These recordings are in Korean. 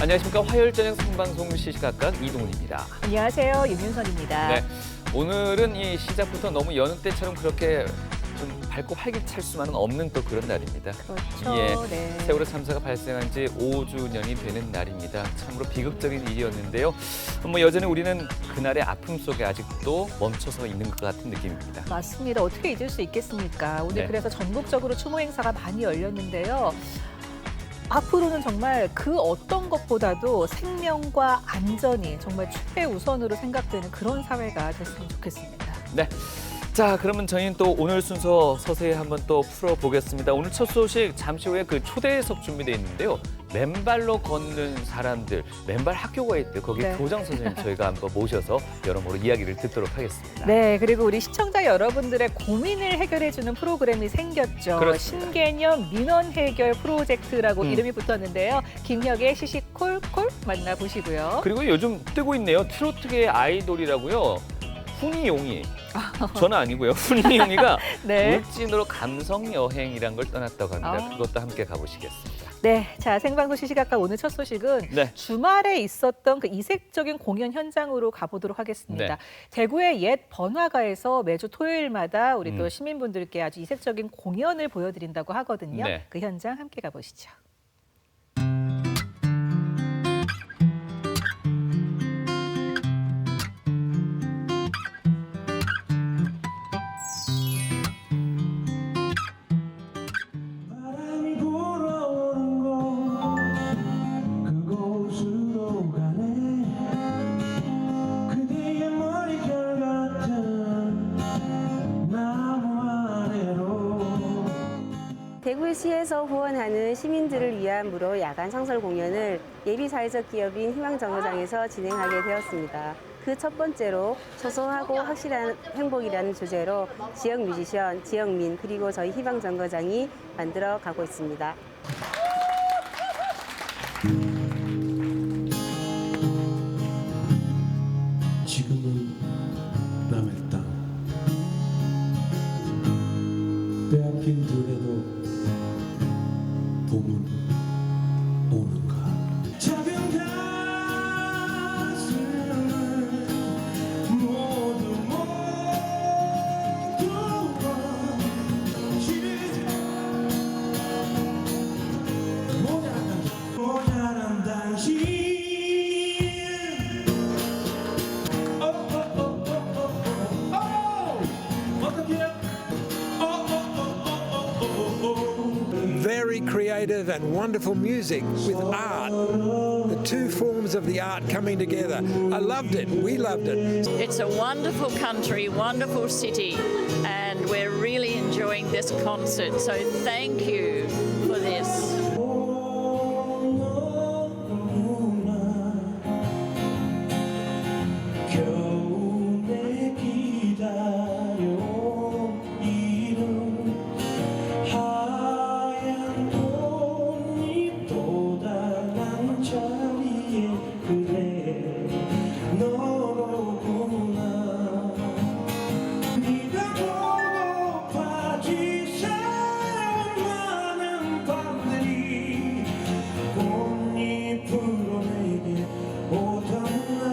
안녕하십니까. 화요일 저녁 생방송 시시각각 이동훈입니다. 안녕하세요. 윤윤선입니다. 네, 오늘은 이 시작부터 너무 여느 때처럼 그렇게 좀 밝고 활기찰 수만은 없는 또 그런 날입니다. 그렇죠. 예, 네. 세월호 참사가 발생한 지 5주년이 되는 날입니다. 참으로 비극적인 일이었는데요. 여전히 우리는 그날의 아픔 속에 아직도 멈춰서 있는 것 같은 느낌입니다. 맞습니다. 어떻게 잊을 수 있겠습니까? 오늘 네. 그래서 전국적으로 추모 행사가 많이 열렸는데요. 앞으로는 정말 그 어떤 것보다도 생명과 안전이 정말 최우선으로 생각되는 그런 사회가 됐으면 좋겠습니다. 네. 자, 그러면 저희는 또 오늘 순서 서서히 한번 또 풀어보겠습니다. 오늘 첫 소식 잠시 후에 그 초대석 준비되어 있는데요. 맨발로 걷는 사람들, 맨발 학교가 있대요. 거기 네. 교장 선생님 저희가 한번 모셔서 여러모로 이야기를 듣도록 하겠습니다. 네, 그리고 우리 시청자 여러분들의 고민을 해결해주는 프로그램이 생겼죠. 그렇습니다. 신개념 민원 해결 프로젝트라고 이름이 붙었는데요. 김혁의 시시콜콜 만나보시고요. 그리고 요즘 뜨고 있네요. 트로트계의 아이돌이라고요. 훈이용이. 저는 아니고요. 훈이용이가 네. 울진으로 감성 여행이란 걸 떠났다고 합니다. 그것도 함께 가보시겠습니다. 네, 자 생방송 시시각각 오늘 첫 소식은 네. 주말에 있었던 그 이색적인 공연 현장으로 가보도록 하겠습니다. 네. 대구의 옛 번화가에서 매주 토요일마다 우리 또 시민분들께 아주 이색적인 공연을 보여드린다고 하거든요. 네. 그 현장 함께 가보시죠. 바람이 불어오는 곳 그곳으로 가네 그대의 머릿결 같은 나무 아래로 대구시에서 후원하는 시민들을 위한 무료 야간 상설 공연을 예비사회적 기업인 희망정거장에서 진행하게 되었습니다. 그 첫 번째로 소소하고 확실한 행복이라는 주제로 지역 뮤지션, 지역민 그리고 저희 희망정거장이 만들어 가고 있습니다. 지금은 남의 땅 빼앗긴 들에도 봄은 오는가 작은 가슴을 모두 모자란 당신 Very creative and wonderful music with art. The two forms of the art coming together. I loved it. We loved it. It's a wonderful country, wonderful city, and we're really enjoying this concert. So thank you for this. 겨울에 기다려온 이름 하얀 꽃잎 돋아난 자리에 그래 너로구나 네가 보고파 지새운 많은 밤들이 꽃잎으로 내게 오던 날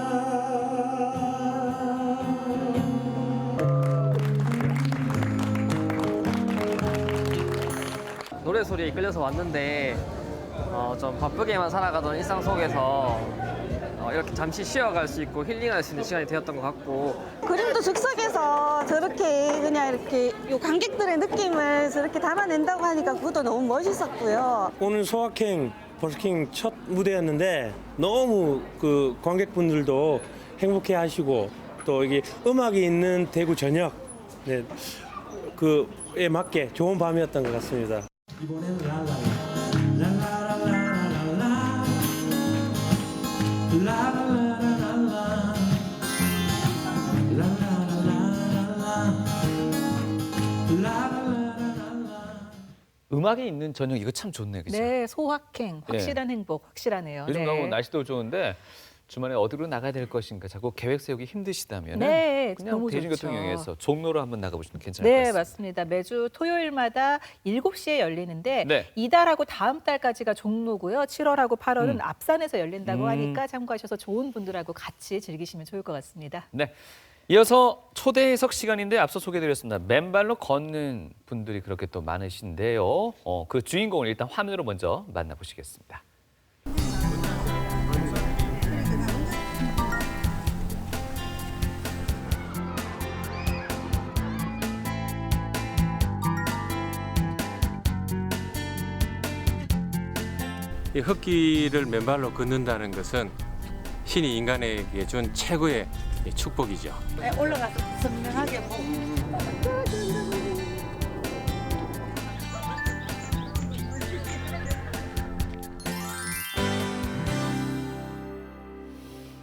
노래 소리에 이끌려서 왔는데 좀 바쁘게만 살아가던 일상 속에서 이렇게 잠시 쉬어갈 수 있고 힐링할 수 있는 시간이 되었던 것 같고 그림도 즉석에서 저렇게 그냥 이렇게 요 관객들의 느낌을 저렇게 담아낸다고 하니까 그것도 너무 멋있었고요. 오늘 소확행 버스킹 첫 무대였는데 너무 그 관객분들도 행복해 하시고 또 이게 음악이 있는 대구 저녁 그에 맞게 좋은 밤이었던 것 같습니다. 이번엔 라라라라라라라라 라라라라라라 라라라라라라 라라라라라라 음악이 있는 저녁 이거 참 좋네, 그죠? 네, 소확행, 확실한 행복, 확실하네요. 요즘 네. 너무 날씨도 좋은데 주말에 어디로 나가야 될 것인가 자꾸 계획 세우기 힘드시다면 네, 그냥 너무 대중교통 좋죠. 이용해서 종로로 한번 나가보시면 괜찮을 것 네, 같습니다. 맞습니다. 매주 토요일마다 7시에 열리는데 네. 이달하고 다음 달까지가 종로고요. 7월하고 8월은 앞산에서 열린다고 음. 하니까 참고하셔서 좋은 분들하고 같이 즐기시면 좋을 것 같습니다. 네. 이어서 초대석 시간인데 앞서 소개드렸습니다. 맨발로 걷는 분들이 그렇게 또 많으신데요. 그 주인공을 일단 화면으로 먼저 만나보시겠습니다. 이 흙길을 맨발로 걷는다는 것은 신이 인간에게 준 최고의 축복이죠. 올라가서 선명하게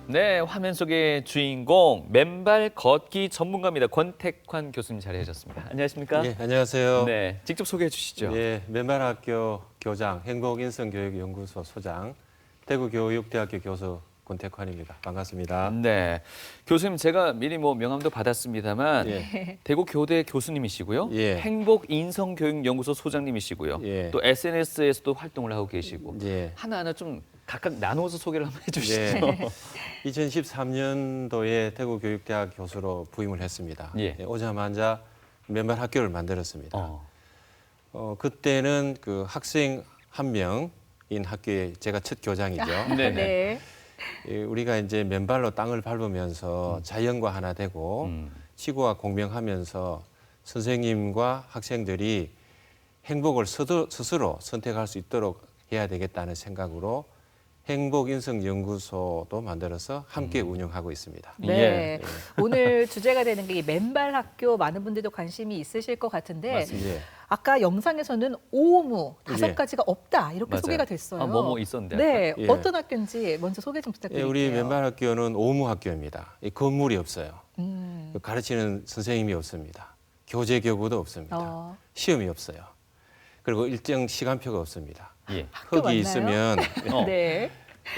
네, 화면 속의 주인공 맨발 걷기 전문가입니다. 권택환 교수님 자리하셨습니다. 안녕하십니까? 예, 안녕하세요. 네, 직접 소개해 주시죠. 예, 맨발학교 교장, 행복인성교육연구소 소장, 대구교육대학교 교수 권택환입니다. 반갑습니다. 네, 교수님 제가 미리 명함도 받았습니다만 예. 대구 교대 교수님이시고요, 예. 행복인성교육연구소 소장님이시고요, 예. 또 SNS에서도 활동을 하고 계시고 예. 하나하나 좀 각각 나누어서 소개를 한번 해주시죠. 네. 2013년도에 대구교육대학 교수로 부임을 했습니다. 예. 오자마자 맨발 학교를 만들었습니다. 그때는 그 학생 한 명인 학교에 제가 첫 교장이죠. 네네. 네. 예, 우리가 이제 맨발로 땅을 밟으면서 자연과 하나 되고 지구와 공명하면서 선생님과 학생들이 행복을 스스로 선택할 수 있도록 해야 되겠다는 생각으로 행복인성연구소도 만들어서 함께 운영하고 있습니다. 네. 예. 오늘 주제가 되는 게 이 맨발 학교 많은 분들도 관심이 있으실 것 같은데 맞습니다. 아까 영상에서는 오무 다섯 예. 가지가 없다 이렇게 맞아요. 소개가 됐어요. 아, 뭐뭐 있었는데. 네, 예. 어떤 학교인지 먼저 소개 좀 예, 부탁드릴게요. 우리 맨발학교는 오무학교입니다. 이 건물이 없어요. 음. 가르치는 선생님이 없습니다. 교재 교구도 없습니다. 어. 시험이 없어요. 그리고 일정 시간표가 없습니다. 예. 학교 흙이 맞나요? 있으면 네.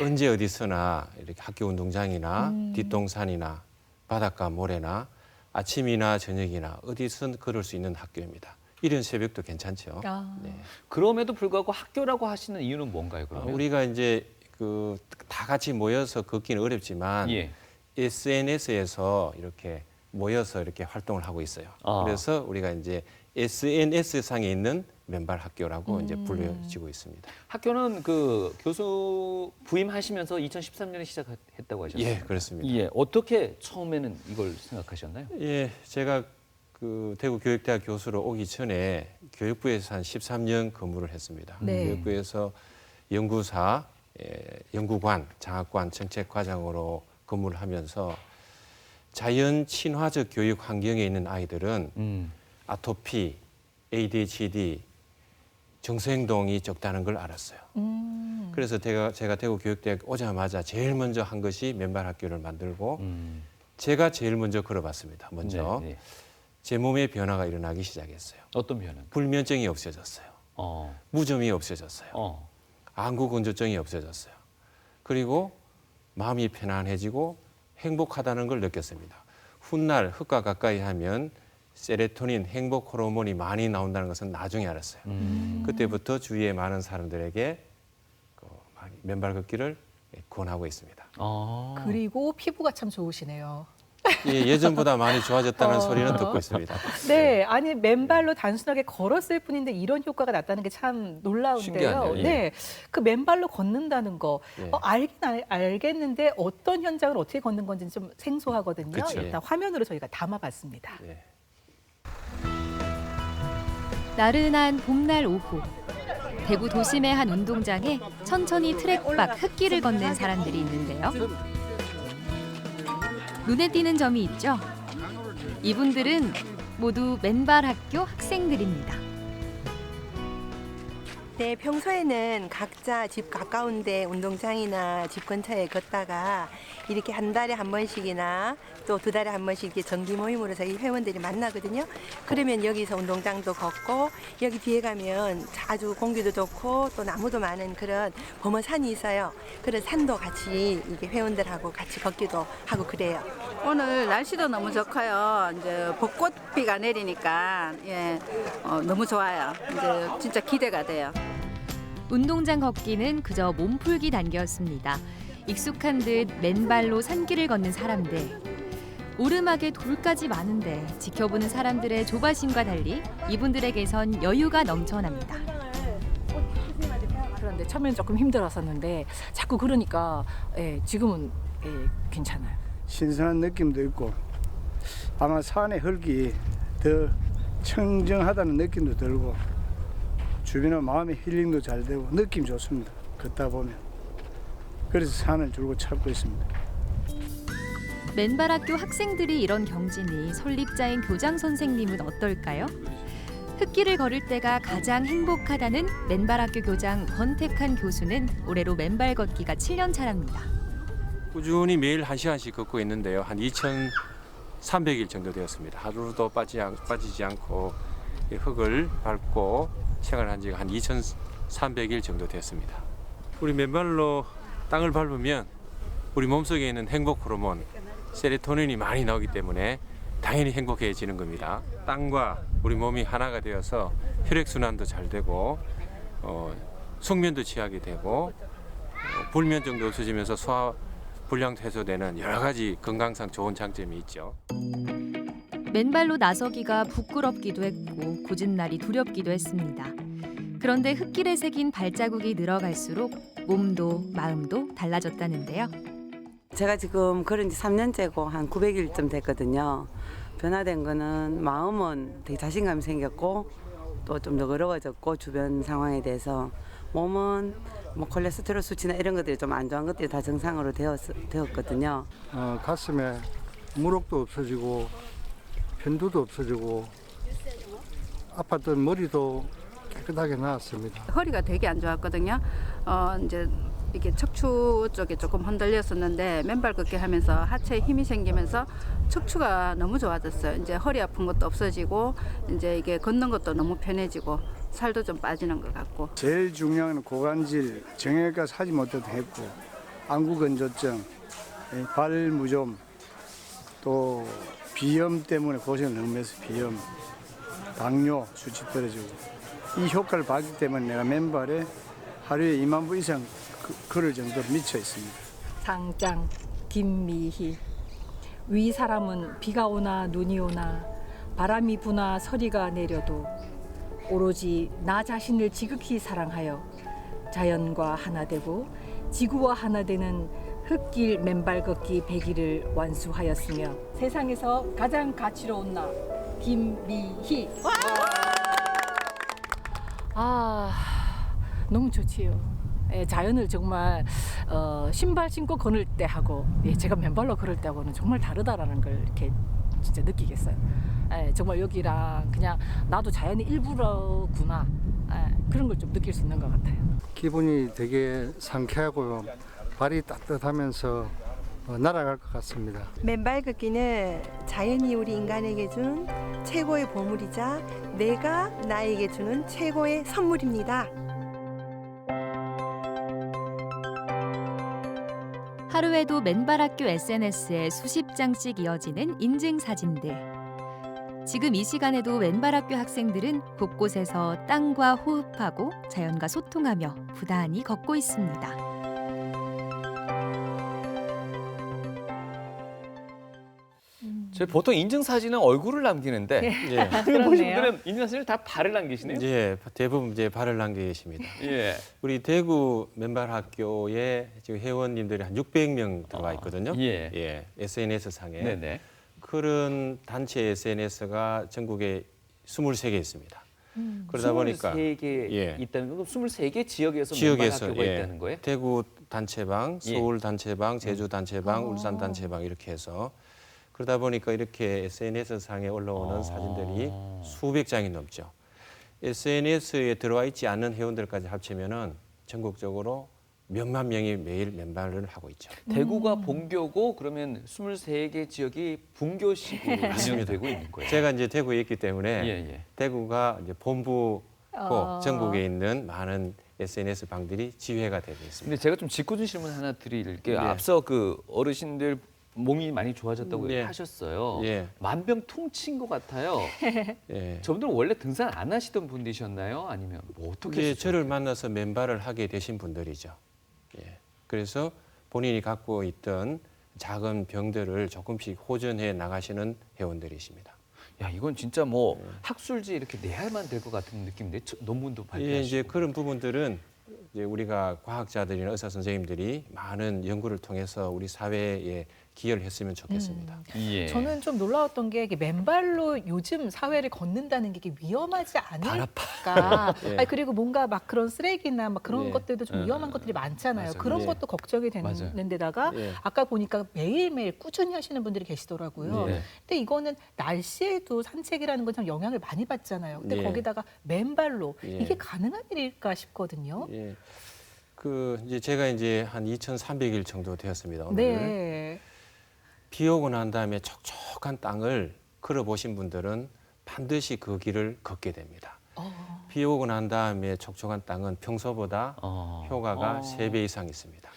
언제 어디서나 이렇게 학교 운동장이나 뒷동산이나 바닷가 모래나 아침이나 저녁이나 어디선 걸을 수 있는 학교입니다. 이른 새벽도 괜찮죠. 아. 네. 그럼에도 불구하고 학교라고 하시는 이유는 뭔가요? 그러면? 우리가 이제 그 다 같이 모여서 걷기는 어렵지만 예. SNS에서 이렇게 모여서 이렇게 활동을 하고 있어요. 아. 그래서 우리가 이제 SNS 상에 있는 맨발 학교라고 이제 불려지고 있습니다. 학교는 그 교수 부임하시면서 2013년에 시작했다고 하셨어요. 예, 그렇습니다. 예, 어떻게 처음에는 이걸 생각하셨나요? 예, 제가 그 대구 교육대학 교수로 오기 전에 교육부에서 한 13년 근무를 했습니다. 네. 교육부에서 연구사, 연구관, 장학관, 정책과장으로 근무를 하면서 자연 친화적 교육 환경에 있는 아이들은 아토피, ADHD, 정서행동이 적다는 걸 알았어요. 그래서 제가 대구 교육대학 오자마자 제일 먼저 한 것이 맨발 학교를 만들고 제가 제일 먼저 걸어봤습니다. 먼저 네, 네. 제 몸에 변화가 일어나기 시작했어요. 어떤 변화가? 불면증이 없어졌어요. 무좀이 없어졌어요. 안구 건조증이 없어졌어요. 그리고 마음이 편안해지고 행복하다는 걸 느꼈습니다. 훗날 흙과 가까이 하면 세로토닌, 행복 호르몬이 많이 나온다는 것은 나중에 알았어요. 그때부터 주위의 많은 사람들에게 맨발 걷기를 권하고 있습니다. 그리고 피부가 참 좋으시네요. 예, 예전보다 많이 좋아졌다는 소리는 듣고 있습니다. 네, 아니 맨발로 단순하게 걸었을 뿐인데 이런 효과가 났다는 게 참 놀라운데요. 신기하네요. 예. 네, 그 맨발로 걷는다는 거 예. 알겠는데 어떤 현장을 어떻게 걷는 건지 좀 생소하거든요. 그쵸. 일단 화면으로 저희가 담아봤습니다. 예. 나른한 봄날 오후 대구 도심의 한 운동장에 천천히 트랙박 흙길을 걷는 사람들이 있는데요. 눈에 띄는 점이 있죠. 이분들은 모두 맨발 학교 학생들입니다. 네, 평소에는 각자 집 가까운데 운동장이나 집 근처에 걷다가 이렇게 한 달에 한 번씩이나 또 두 달에 한 번씩 이렇게 정기 모임으로 저희 회원들이 만나거든요. 그러면 여기서 운동장도 걷고 여기 뒤에 가면 아주 공기도 좋고 또 나무도 많은 그런 범어산이 있어요. 그런 산도 같이 이게 회원들하고 같이 걷기도 하고 그래요. 오늘 날씨도 너무 좋고요. 이제 벚꽃비가 내리니까 너무 좋아요. 이제 진짜 기대가 돼요. 운동장 걷기는 그저 몸풀기 단계였습니다. 익숙한 듯 맨발로 산길을 걷는 사람들. 오르막에 돌까지 많은데 지켜보는 사람들의 조바심과 달리 이분들에게선 여유가 넘쳐납니다. 그런데 처음엔 조금 힘들었었는데 자꾸 그러니까 지금은 괜찮아요. 신선한 느낌도 있고 아마 산의 흙이 더 청정하다는 느낌도 들고 주변에 마음의 힐링도 잘 되고 느낌 좋습니다. 걷다 보면. 그래서 산을 줄고 찾고 있습니다. 맨발학교 학생들이 이런 경진이 설립자인 교장 선생님은 어떨까요? 흙길을 걸을 때가 가장 행복하다는 맨발학교 교장 권택한 교수는 올해로 맨발 걷기가 7년 차랍니다. 꾸준히 매일 1시간씩 걷고 있는데요. 한 2,300일 정도 되었습니다. 하루도 빠지지 않고 이 흙을 밟고 생활한 지가 한 2,300일 정도 됐습니다. 우리 맨발로 땅을 밟으면 우리 몸속에 있는 행복 호르몬 세로토닌이 많이 나오기 때문에 당연히 행복해지는 겁니다. 땅과 우리 몸이 하나가 되어서 혈액순환도 잘 되고 숙면도 취하게 되고 불면증도 없어지면서 소화 불량도 해소되는 여러 가지 건강상 좋은 장점이 있죠. 맨발로 나서기가 부끄럽기도 했고 굳은 날이 두렵기도 했습니다. 그런데 흙길에 새긴 발자국이 늘어갈수록 몸도 마음도 달라졌다는데요. 제가 지금 걸은 지 3년째고 한 900일쯤 됐거든요. 변화된 거는 마음은 되게 자신감이 생겼고 또 좀 너그러워졌고 주변 상황에 대해서 몸은 뭐 콜레스테롤 수치나 이런 것들이 좀 안 좋은 것들이 다 정상으로 되었거든요. 가슴에 무력도 없어지고 편두도 없어지고 아팠던 머리도 깨끗하게 나았습니다. 허리가 되게 안 좋았거든요. 이제 이게 척추 쪽에 조금 흔들렸었는데 맨발 걷기 하면서 하체에 힘이 생기면서 척추가 너무 좋아졌어요. 이제 허리 아픈 것도 없어지고 이제 이게 걷는 것도 너무 편해지고 살도 좀 빠지는 것 같고. 제일 중요한 건 고관절, 정형외과 사지 못해도 했고 안구건조증, 발무좀, 또 비염 때문에 고생을 너무 해서 비염, 당뇨 수치 떨어지고 이 효과를 봤기 때문에 내가 맨발에 하루에 2만 부 이상 걸을 정도로 미쳐 있습니다. 상장 김미희. 위 사람은 비가 오나 눈이 오나 바람이 부나 서리가 내려도 오로지 나 자신을 지극히 사랑하여 자연과 하나 되고 지구와 하나 되는 흙길 맨발 걷기 100일을 완수하였으며 세상에서 가장 가치로운 나 김미희. 너무 좋지요. 자연을 정말 신발 신고 걸을 때 하고 제가 맨발로 걸을 때하고는 정말 다르다라는 걸 이렇게 진짜 느끼겠어요. 정말 여기랑 그냥 나도 자연의 일부러구나 그런 걸 좀 느낄 수 있는 것 같아요. 기분이 되게 상쾌하고요. 발이 따뜻하면서 날아갈 것 같습니다. 맨발 걷기는 자연이 우리 인간에게 준 최고의 보물이자 내가 나에게 주는 최고의 선물입니다. 하루에도 맨발학교 SNS에 수십 장씩 이어지는 인증 사진들. 지금 이 시간에도 맨발학교 학생들은 곳곳에서 땅과 호흡하고 자연과 소통하며 부단히 걷고 있습니다. 보통 인증 사진은 얼굴을 남기는데 예. 보신 분들은 인증 사진을 다 발을 남기시네요. 예, 대부분 이제 발을 남기십니다. 예. 우리 대구 맨발 학교에 지금 회원님들이 한 600명 들어와 있거든요. 예. SNS 상에. 네네. 그런 단체 SNS가 전국에 23개 있습니다. 그러다 보니까 23개 있다는 건 23개 지역에서 맨발 학교가 있다는 거예요? 대구 단체방, 서울 단체방, 제주 단체방, 울산 단체방 이렇게 해서 그러다 보니까 이렇게 SNS 상에 올라오는 사진들이 수백 장이 넘죠. SNS에 들어와 있지 않는 회원들까지 합치면은 전국적으로 몇만 명이 매일 맨발을 하고 있죠. 대구가 본교고 그러면 23개 지역이 분교식으로 운영이 되고 있는 거예요. 제가 이제 대구에 있기 때문에 예. 대구가 이제 본부고 어. 전국에 있는 많은 SNS 방들이 지회가 되고 있습니다. 근데 제가 좀 짓궂은 질문 하나 드릴게요. 네. 앞서 그 어르신들 몸이 많이 좋아졌다고 네. 하셨어요. 예. 만병통치인 것 같아요. 예. 저분들은 원래 등산 안 하시던 분이셨나요? 아니면 뭐 어떻게? 이제 저를 만나서 맨발을 하게 되신 분들이죠. 예. 그래서 본인이 갖고 있던 작은 병들을 조금씩 호전해 나가시는 회원들이십니다. 야, 이건 진짜 뭐 학술지 이렇게 내야만 될 것 같은 느낌인데 논문도 예, 발표하시고. 이제 그런 부분들은 이제 우리가 과학자들이나 의사 선생님들이 많은 연구를 통해서 우리 사회에 기여를 했으면 좋겠습니다. 예. 저는 좀 놀라웠던 게 이게 맨발로 요즘 사회를 걷는다는 게 이게 위험하지 않을까. 예. 아니, 그리고 뭔가 막 그런 쓰레기나 막 그런 예. 것들도 좀 위험한 것들이 많잖아요. 맞아요. 그런 예. 것도 걱정이 맞아요. 되는 데다가 예. 아까 보니까 매일매일 꾸준히 하시는 분들이 계시더라고요. 네. 근데 이거는 날씨에도 산책이라는 건 참 영향을 많이 받잖아요. 근데 예. 거기다가 맨발로 예. 이게 가능한 일일까 싶거든요. 예. 그 이제 제가 이제 한 2,300일 정도 되었습니다. 오늘. 네. 비 오고 난 다음에 촉촉한 땅을 걸어보신 분들은 반드시 그 길을 걷게 됩니다. 비 오고 난 다음에 촉촉한 땅은 평소보다 효과가 3배 이상 있습니다.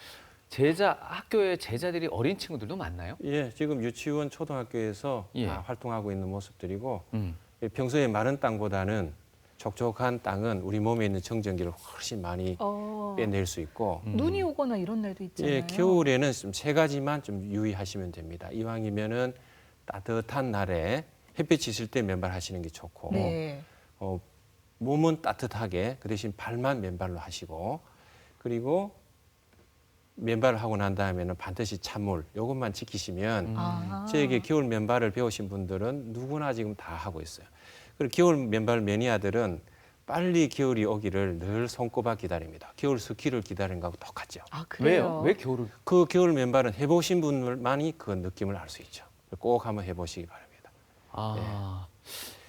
학교에 제자들이 어린 친구들도 많나요? 예, 지금 유치원, 초등학교에서 예. 다 활동하고 있는 모습들이고 음. 평소에 마른 땅보다는 촉촉한 땅은 우리 몸에 있는 정전기를 훨씬 많이 빼낼 수 있고 눈이 오거나 이런 날도 있잖아요. 예, 겨울에는 좀 3가지만 좀 유의하시면 됩니다. 이왕이면은 따뜻한 날에 햇빛이 있을 때 맨발 하시는 게 좋고 네. 몸은 따뜻하게 그 대신 발만 맨발로 하시고 그리고 맨발을 하고 난 다음에는 반드시 찬물 요것만 지키시면 저에게 겨울 맨발을 배우신 분들은 누구나 지금 다 하고 있어요. 그리고 겨울 맨발 매니아들은 빨리 겨울이 오기를 늘 손꼽아 기다립니다. 겨울 스키를 기다리는 거하고 똑같죠. 아, 그래요? 왜 겨울을? 그 겨울 맨발은 해보신 분들만이 그 느낌을 알 수 있죠. 꼭 한번 해보시기 바랍니다.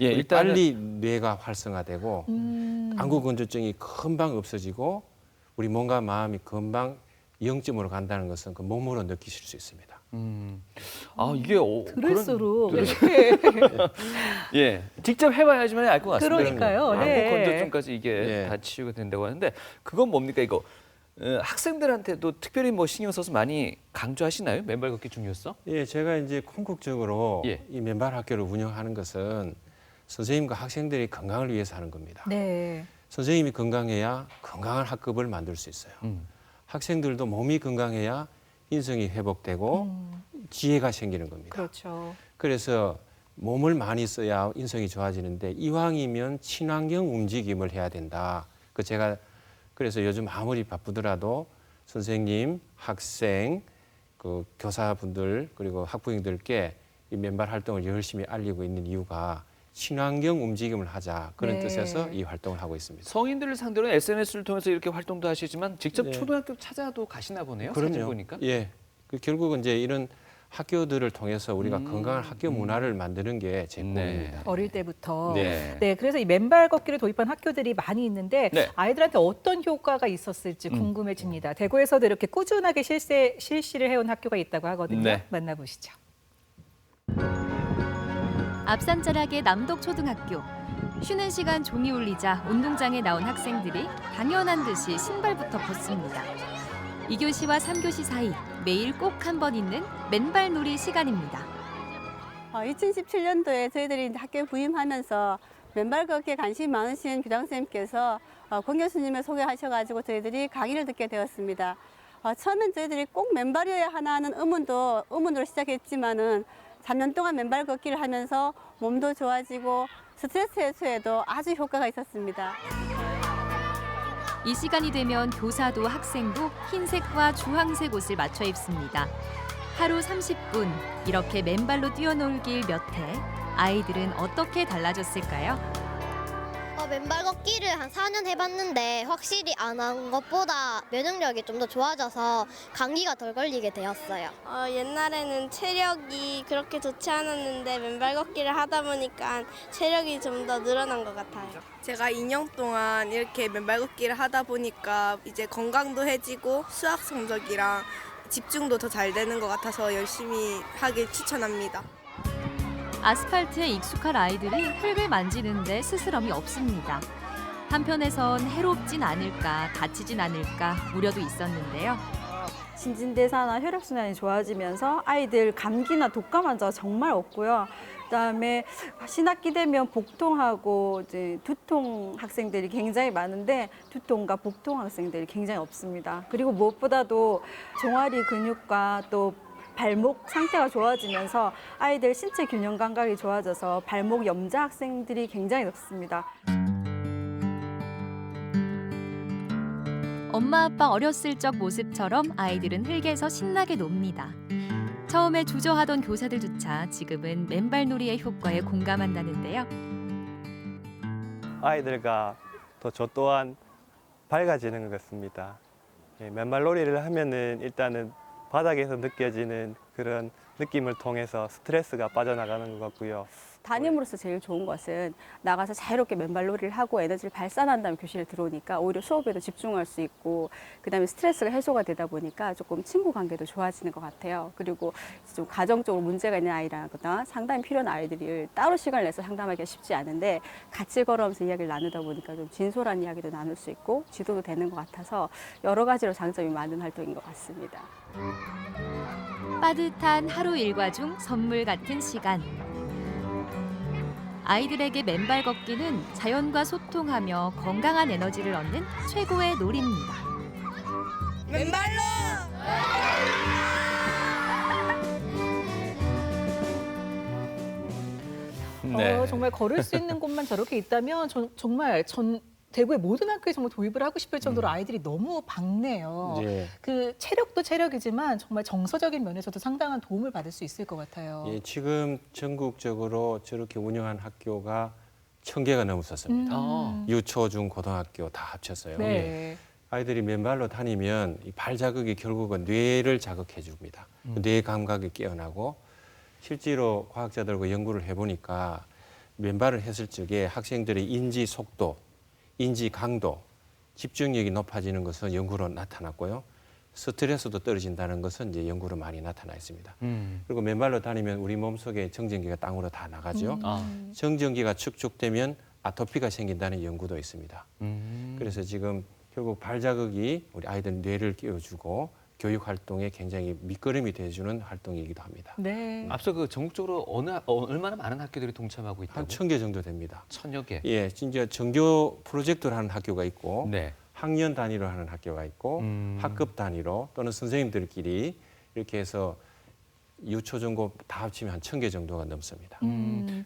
예, 우리 일단은 빨리 뇌가 활성화되고 안구 건조증이 금방 없어지고 우리 몸과 마음이 금방 0점으로 간다는 것은 그 몸으로 느끼실 수 있습니다. 이게 들을수록 예, 직접 해봐야지만 알 것 같습니다. 그러니까요. 네. 안구 건조증까지 이게 예. 다 치유가 된다고 하는데 그건 뭡니까 이거? 학생들한테도 특별히 뭐 신경 써서 많이 강조하시나요? 맨발 걷기 중요성? 예, 제가 이제 궁극적으로 예. 이 맨발 학교를 운영하는 것은 선생님과 학생들이 건강을 위해서 하는 겁니다. 네. 선생님이 건강해야 건강한 학급을 만들 수 있어요. 학생들도 몸이 건강해야 인성이 회복되고 지혜가 생기는 겁니다. 그렇죠. 그래서 몸을 많이 써야 인성이 좋아지는데 이왕이면 친환경 움직임을 해야 된다. 그래서 요즘 아무리 바쁘더라도 선생님, 학생, 그 교사분들 그리고 학부형들께 이 맨발 활동을 열심히 알리고 있는 이유가 친환경 움직임을 하자 그런 네. 뜻에서 이 활동을 하고 있습니다. 성인들을 상대로 SNS를 통해서 이렇게 활동도 하시지만 직접 네. 초등학교 찾아도 가시나 보네요. 그럼요. 사진 보니까. 예, 결국은 이제 이런 학교들을 통해서 우리가 건강한 학교 문화를 만드는 게 제 꿈입니다. 어릴 때부터. 네. 네, 그래서 이 맨발 걷기를 도입한 학교들이 많이 있는데 네. 아이들한테 어떤 효과가 있었을지 궁금해집니다. 대구에서도 이렇게 꾸준하게 실시를 해온 학교가 있다고 하거든요. 네. 만나보시죠. 앞산자락의 남덕초등학교. 쉬는 시간 종이 울리자 운동장에 나온 학생들이 당연한 듯이 신발부터 벗습니다. 2교시와 3교시 사이 매일 꼭 한 번 있는 맨발 놀이 시간입니다. 2017년도에 저희들이 이제 학교에 부임하면서 맨발 걷기에 관심이 많으신 교장선생님께서 권 교수님을 소개하셔가지고 저희들이 강의를 듣게 되었습니다. 처음엔 저희들이 꼭 맨발이어야 하나는 의문으로 시작했지만은 3년 동안 맨발 걷기를 하면서 몸도 좋아지고 스트레스 해소에도 아주 효과가 있었습니다. 이 시간이 되면 교사도 학생도 흰색과 주황색 옷을 맞춰 입습니다. 하루 30분 이렇게 맨발로 뛰어놀길 몇 해 아이들은 어떻게 달라졌을까요? 맨발 걷기를 한 4년 해봤는데 확실히 안 한 것보다 면역력이 좀 더 좋아져서 감기가 덜 걸리게 되었어요. 옛날에는 체력이 그렇게 좋지 않았는데 맨발 걷기를 하다 보니까 체력이 좀 더 늘어난 것 같아요. 제가 2년 동안 이렇게 맨발 걷기를 하다 보니까 이제 건강도 해지고 수학 성적이랑 집중도 더 잘 되는 것 같아서 열심히 하길 추천합니다. 아스팔트에 익숙한 아이들이 흙을 만지는데 스스럼이 없습니다. 한편에선 해롭진 않을까, 다치진 않을까 우려도 있었는데요. 신진대사나 혈액순환이 좋아지면서 아이들 감기나 독감 환자가 정말 없고요. 그다음에 신학기 되면 복통하고 이제 두통 학생들이 굉장히 많은데 두통과 복통 학생들이 굉장히 없습니다. 그리고 무엇보다도 종아리 근육과 또 발목 상태가 좋아지면서 아이들 신체 균형 감각이 좋아져서 발목 염좌 학생들이 굉장히 높습니다. 엄마 아빠 어렸을 적 모습처럼 아이들은 흙에서 신나게 놉니다. 처음에 주저하던 교사들조차 지금은 맨발놀이의 효과에 공감한다는데요. 아이들과 또 저 또한 밝아지는 것 같습니다. 맨발놀이를 하면은 일단은 바닥에서 느껴지는 그런 느낌을 통해서 스트레스가 빠져나가는 것 같고요. 담임으로서 제일 좋은 것은 나가서 자유롭게 맨발놀이를 하고 에너지를 발산한 다음에 교실에 들어오니까 오히려 수업에도 집중할 수 있고 그다음에 스트레스가 해소가 되다 보니까 조금 친구 관계도 좋아지는 것 같아요. 그리고 좀 가정적으로 문제가 있는 아이라거나 상담이 필요한 아이들이 따로 시간을 내서 상담하기가 쉽지 않은데 같이 걸어오면서 이야기를 나누다 보니까 좀 진솔한 이야기도 나눌 수 있고 지도도 되는 것 같아서 여러 가지로 장점이 많은 활동인 것 같습니다. 빠듯한 하루 일과 중 선물 같은 시간. 아이들에게 맨발 걷기는 자연과 소통하며 건강한 에너지를 얻는 최고의 놀이입니다. 맨발로! 네. 정말 걸을 수 있는 곳만 저렇게 있다면 정말 대구의 모든 학교에 정말 도입을 하고 싶을 정도로 아이들이 너무 밝네요. 예. 그 체력도 체력이지만 정말 정서적인 면에서도 상당한 도움을 받을 수 있을 것 같아요. 예, 지금 전국적으로 저렇게 운영한 학교가 1000개가 넘었었습니다. 유초, 중, 고등학교 다 합쳤어요. 네. 예. 아이들이 맨발로 다니면 이 발 자극이 결국은 뇌를 자극해 줍니다. 뇌 감각이 깨어나고 실제로 과학자들과 연구를 해보니까 맨발을 했을 적에 학생들의 인지 속도, 인지 강도, 집중력이 높아지는 것은 연구로 나타났고요. 스트레스도 떨어진다는 것은 이제 연구로 많이 나타나 있습니다. 그리고 맨발로 다니면 우리 몸속에 정전기가 땅으로 다 나가죠. 정전기가 축적되면 아토피가 생긴다는 연구도 있습니다. 그래서 지금 결국 발자극이 우리 아이들 뇌를 깨워주고 교육 활동에 굉장히 밑거름이 돼주는 활동이기도 합니다. 네. 앞서 그 전국적으로 얼마나 많은 학교들이 동참하고 있다고? 한 1000개 정도 됩니다. 1000여 개. 예, 진짜 정교 프로젝트를 하는 학교가 있고 네. 학년 단위로 하는 학교가 있고 학급 단위로 또는 선생님들끼리 이렇게 해서 유초, 중고 다 합치면 한 1000개 정도가 넘습니다.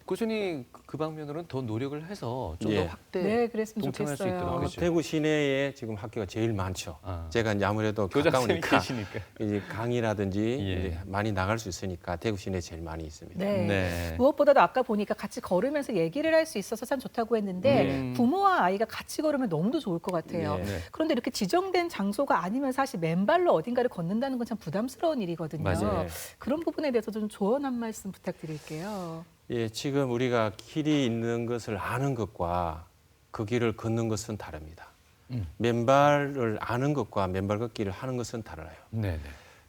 꾸준히 그 방면으로는 더 노력을 해서 좀 더 예. 확대 네, 그랬으면 동참할 수 좋겠어요. 있도록 그렇죠. 대구 시내에 지금 학교가 제일 많죠. 제가 이제 아무래도 교장선생님이 가까우니까 계시니까. 이제 강의라든지 예. 이제 많이 나갈 수 있으니까 대구 시내에 제일 많이 있습니다. 네. 무엇보다도 아까 보니까 같이 걸으면서 얘기를 할 수 있어서 참 좋다고 했는데 부모와 아이가 같이 걸으면 너무도 좋을 것 같아요. 네. 그런데 이렇게 지정된 장소가 아니면 사실 맨발로 어딘가를 걷는다는 건 참 부담스러운 일이거든요. 맞아요. 그런 부분에 대해서 좀 조언 한 말씀 부탁드릴게요. 예, 지금 우리가 길이 있는 것을 아는 것과 그 길을 걷는 것은 다릅니다. 맨발을 아는 것과 맨발 걷기를 하는 것은 달라요. 네네.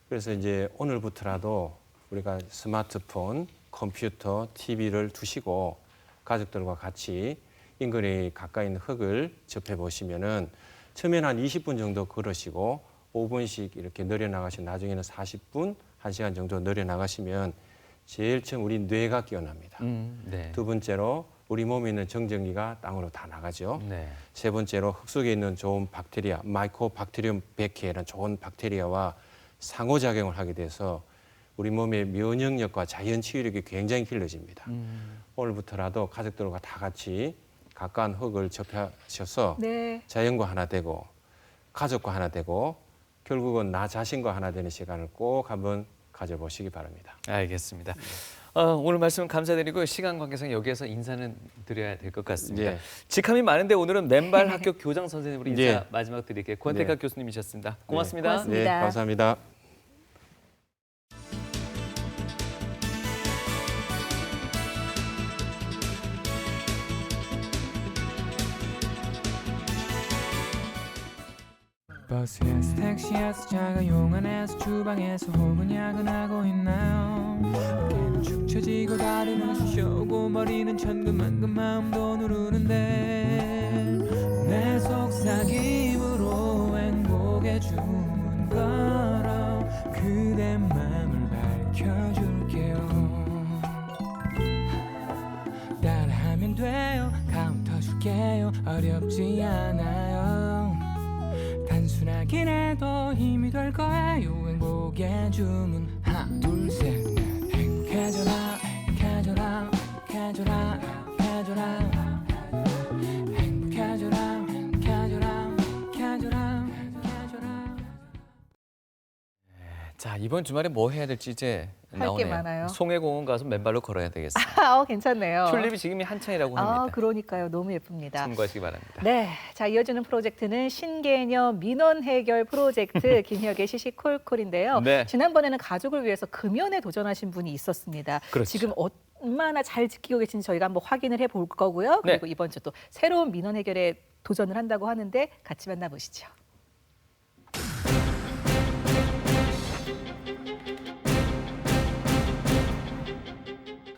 그래서 이제 오늘부터라도 우리가 스마트폰, 컴퓨터, TV를 두시고 가족들과 같이 인근에 가까이 있는 흙을 접해 보시면은 처음에는 한 20분 정도 걸으시고 5분씩 이렇게 늘려나가시면 나중에는 40분, 1시간 정도 늘려나가시면 제일 처음 우리 뇌가 깨어납니다. 네. 두 번째로 우리 몸에 있는 정전기가 땅으로 다 나가죠. 네. 세 번째로 흙 속에 있는 좋은 박테리아, 마이코박테리움 베케라는 좋은 박테리아와 상호작용을 하게 돼서 우리 몸의 면역력과 자연 치유력이 굉장히 길러집니다. 오늘부터라도 가족들과 다 같이 가까운 흙을 접하셔서 네. 자연과 하나 되고 가족과 하나 되고 결국은 나 자신과 하나 되는 시간을 꼭 한번 가져보시기 바랍니다. 알겠습니다. 오늘 말씀 감사드리고 시간 관계상 여기에서 인사는 드려야 될 것 같습니다. 예. 직함이 많은데 오늘은 맨발 학교 교장 선생님으로 인사 예. 마지막 드릴게요. 권태갑 네. 교수님이셨습니다. 고맙습니다. 고맙습니다. 네, 감사합니다. 버스에서 택시에서 자가용 안에서 주방에서 혹은 야근하고 있나요? 어깨는 축 처지고 다리는 쑤셔오고 머리는 천근만근 마음도 누르는데 내 속삭임으로 행복의 주문 걸어 그대 맘을 밝혀줄게요. 따라하면 돼요. 카운터 줄게요. 어렵지 않아요. 단순하긴 해도 힘이 될 거예요. 행복의 주문 하나 둘 셋 넷. 행복해져라 행복해져라 행복해져라 행복해져라 행복해져라 행복해져라 행복해져라 행복해져라. 자, 이번 주말에 뭐 해야 될지 이제 할 게 나오네요. 많아요. 송해공원 가서 맨발로 걸어야 되겠어요. 괜찮네요. 튤립이 지금이 한창이라고 합니다. 그러니까요. 너무 예쁩니다. 참고하시기 바랍니다. 네, 자 이어지는 프로젝트는 신개념 민원 해결 프로젝트 김혁의 시시콜콜인데요. 네. 지난번에는 가족을 위해서 금연에 도전하신 분이 있었습니다. 그렇죠. 지금 얼마나 잘 지키고 계신지 저희가 한번 확인을 해볼 거고요. 그리고 네. 이번 주 또 새로운 민원 해결에 도전을 한다고 하는데 같이 만나보시죠.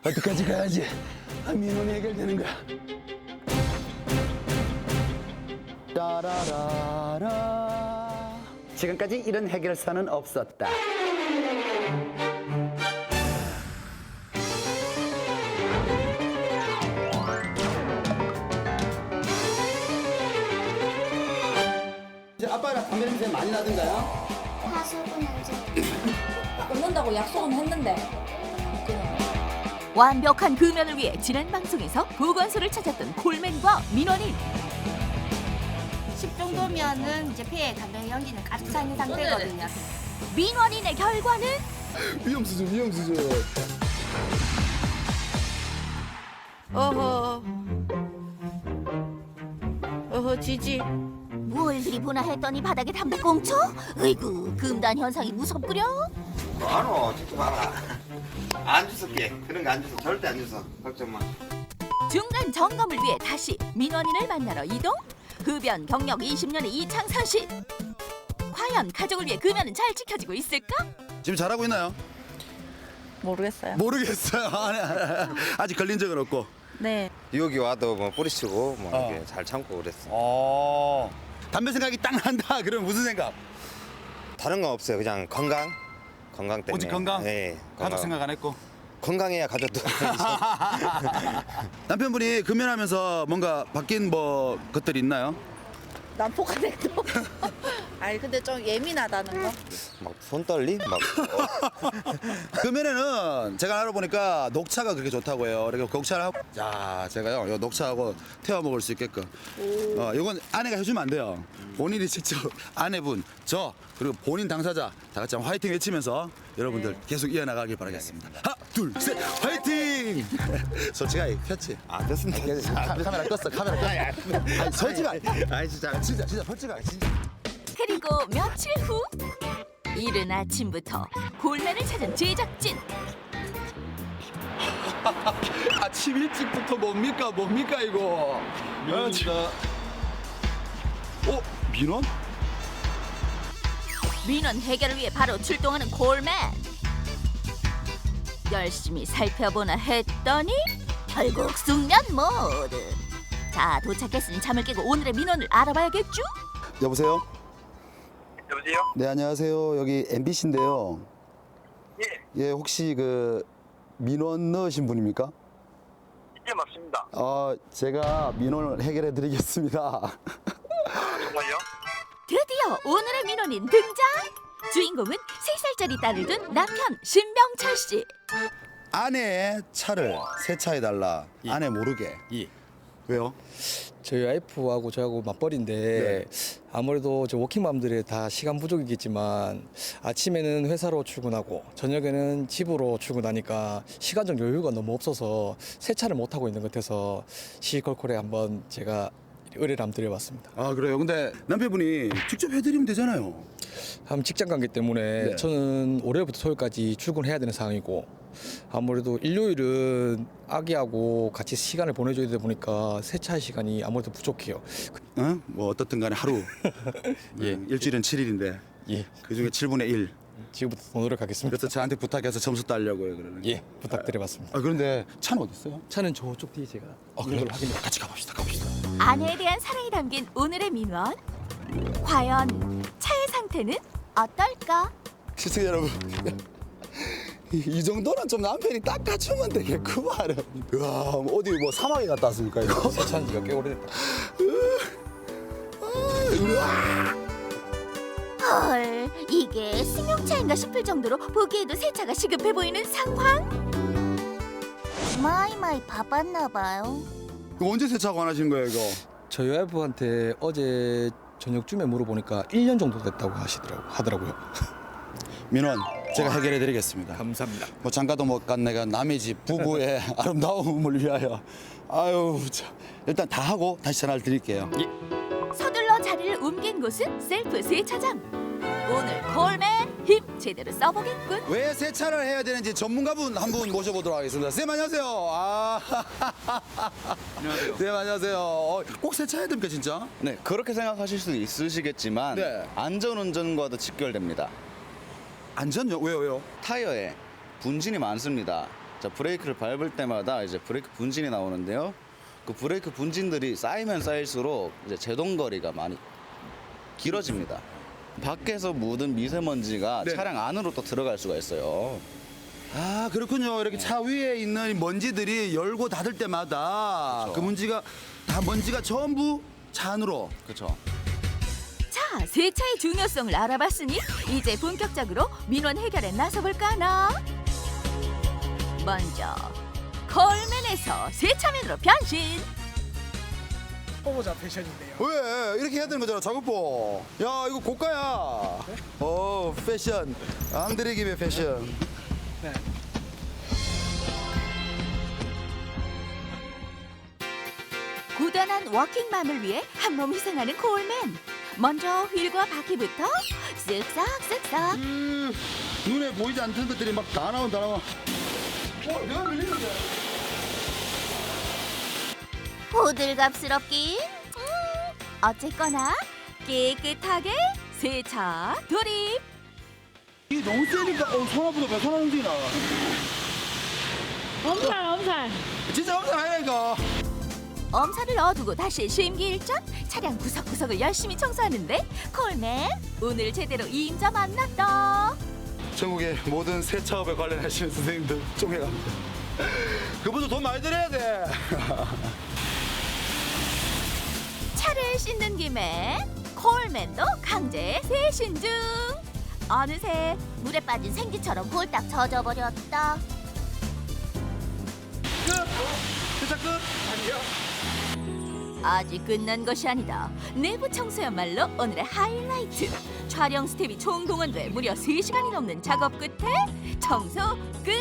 어디까지 가야지 민원이 해결되는 거야. 따라라라. 지금까지 이런 해결사는 없었다. 이제 아빠랑 담배 냄새 많이 나던가요? 하수구 냄새. 끊는다고 약속은 했는데. 완벽한 금연을 위해 지난 방송에서 보건소를 찾았던 콜맨과 민원인. 10 정도면은 이제 폐에 담배 연기는 가득 차 있는 상태거든요. 민원인의 결과는 위험 수준, 위험 수준. 어허 지지. 뭘 그리 보나 했더니 바닥에 담배꽁초? 으이구, 금단 현상이 무섭구려. 뭐하노? 찍지 마라. 안 주술게. 그런 거 안 주서. 절대 안 주서. 걱정 마. 중간 점검을 위해 다시 민원인을 만나러 이동. 흡연 경력 20년의 이창선 씨. 과연 가족을 위해 금연은 잘 지켜지고 있을까? 지금 잘하고 있나요? 모르겠어요. 모르겠어요. 아직 걸린 적은 없고. 네. 여기 와도 뭐 뿌리치고 뭐 이렇게 잘 참고 그랬어. 담배 생각이 딱 난다. 그러면 무슨 생각? 다른 건 없어요. 그냥 건강 때문에. 오직 건강? 네. 가족 생각 안 했고. 건강해야 가족도. 남편분이 금연하면서 뭔가 바뀐 뭐 것들이 있나요? 난포가 됐고. 아니 근데 좀 예민하다는 거. 막 손떨림? 막. 금연에는 제가 알아보니까 녹차가 그렇게 좋다고 해요. 그리고 녹차를 하고, 자, 제가요, 요 녹차하고 태워 먹을 수 있게끔. 이건 아내가 해주면 안 돼요. 본인이 직접 아내분, 저, 그리고 본인 당사자 다 같이 한번 화이팅 외치면서 여러분들 계속 이어나가길 바라겠습니다. 하나, 둘, 셋, 화이팅! 솔직하게 폈지? 됐습니다. 카메라 껐어, 카메라 껐어. 아니, 솔직하게. 아니, 진짜 솔직하게, 진짜. 그리고 며칠 후 이른 아침부터 골맨을 찾은 제작진. 아침 일찍부터 뭡니까 이거? 민원입니다. 민원? 민원 해결을 위해 바로 출동하는 골맨. 열심히 살펴보나 했더니 결국 숙면 모드. 자, 도착했으니 잠을 깨고 오늘의 민원을 알아봐야겠죠? 여보세요? 여보세요? 네, 안녕하세요. 여기 MBC인데요. 예, 혹시 그 민원 넣으신 분입니까? 예, 맞습니다. 제가 민원을 해결해 드리겠습니다. 정말요? 드디어 오늘의 민원인 등장. 주인공은 3살짜리 딸을 둔 남편 신병철 씨. 아내의 차를 세차해달라. 아내 모르게. 왜요? 저희 와이프하고 저하고 맞벌이인데 아무래도 저 워킹맘들이 다 시간 부족이겠지만 아침에는 회사로 출근하고 저녁에는 집으로 출근하니까 시간적 여유가 너무 없어서 세차를 못하고 있는 것 같아서 시시콜콜에 한번 제가 의뢰를 한번 드려봤습니다. 아, 그래요? 근데 남편분이 직접 해드리면 되잖아요. 한 직장 관계 때문에 네. 저는 월요일부터 토요일까지 출근해야 되는 상황이고 아무래도 일요일은 아기하고 같이 시간을 보내줘야 되다 보니까 세차 시간이 아무래도 부족해요. 어? 뭐 어떻든 간에 하루. 예. 일주일은 7일인데. 예. 그중에 7분의 1. 지금부터 더 노력하겠습니다. 그래서 저한테 부탁해서 점수 따려고요, 그러는. 예, 부탁드려봤습니다. 그런데 차는 어디 있어요? 차는 저쪽 뒤에 제가 그래. 같이 가봅시다. 아내에 대한 사랑이 담긴 오늘의 민원. 과연 차의 상태는 어떨까? 시청자 여러분. 이 정도는 좀 남편이 딱 갖추면 되겠구만. 와, 어디 뭐 사막에 갔다 왔습니까 이거? 세차한 지가 꽤 오래됐다. 헐, 이게 승용차인가 싶을 정도로 보기에도 세차가 시급해 보이는 상황? 마이 바빴나 봐요. 이거 언제 세차 관하신 거예요 이거? 저희 와이프한테 어제 저녁쯤에 물어보니까 1년 정도 됐다고 하더라고요. 민원 제가 해결해 드리겠습니다. 감사합니다. 뭐 장가도 못 간 내가 남의 집 부부의 아름다움을 위하여. 아유, 참. 일단 다 하고 다시 전화를 드릴게요. 서둘러 자리를 옮긴 곳은 셀프 세차장. 오늘 콜맨 힘 제대로 써보겠군. 왜 세차를 해야 되는지 전문가분 한 분 모셔보도록 하겠습니다. 선생님 안녕하세요. 안녕하세요. 네, 안녕하세요. 꼭 세차해야 됩니까 진짜? 네, 그렇게 생각하실 수도 있으시겠지만 네. 안전운전과도 직결됩니다. 안전요? 왜요? 타이어에 분진이 많습니다. 자, 브레이크를 밟을 때마다 이제 브레이크 분진이 나오는데요. 그 브레이크 분진들이 쌓이면 쌓일수록 이제 제동거리가 많이 길어집니다. 밖에서 묻은 미세먼지가 네. 차량 안으로 또 들어갈 수가 있어요. 아, 그렇군요. 이렇게 차 위에 있는 먼지들이 열고 닫을 때마다 그렇죠. 그 먼지가 전부 차 안으로. 그렇죠. 자, 세차의 중요성을 알아봤으니 이제 본격적으로 민원 해결에 나서볼까 하나? 먼저 콜맨에서 세차맨으로 변신. 초보자 패션인데요. 왜? 이렇게 해야 되는 거잖아, 작업복. 야, 이거 고가야. 패션. 앙드레김의 패션. 네. 고단한 워킹맘을 위해 한몸 희생하는 콜맨. 먼저 휠과 바퀴부터 쓱싹쓱싹. 눈에 보이지 않는 것들이 막 다 나와. 내가 밀리는데. 호들갑스럽긴. 어쨌거나 깨끗하게 세차 돌입. 이게 너무 세니까 손 아프다. 왜 손 안 움직이나? 엄살. 진짜 엄살 아니라니까. 엄살을 넣어두고 다시 심기일전 차량 구석구석을 열심히 청소하는데 콜맨 오늘 제대로 임자 만났다. 전국의 모든 세차업에 관련하시는 선생님들 총회갑니다. 그분들 돈 많이 들여야 돼. 차를 씻는 김에 콜맨도 강제 세신 중. 어느새 물에 빠진 생쥐처럼 홀딱 젖어버렸다. 세차 끝? 아니요. 아직 끝난 것이 아니다. 내부 청소야말로 오늘의 하이라이트. 촬영 스텝이 총동원돼 무려 3시간이 넘는 작업 끝에 청소 끝.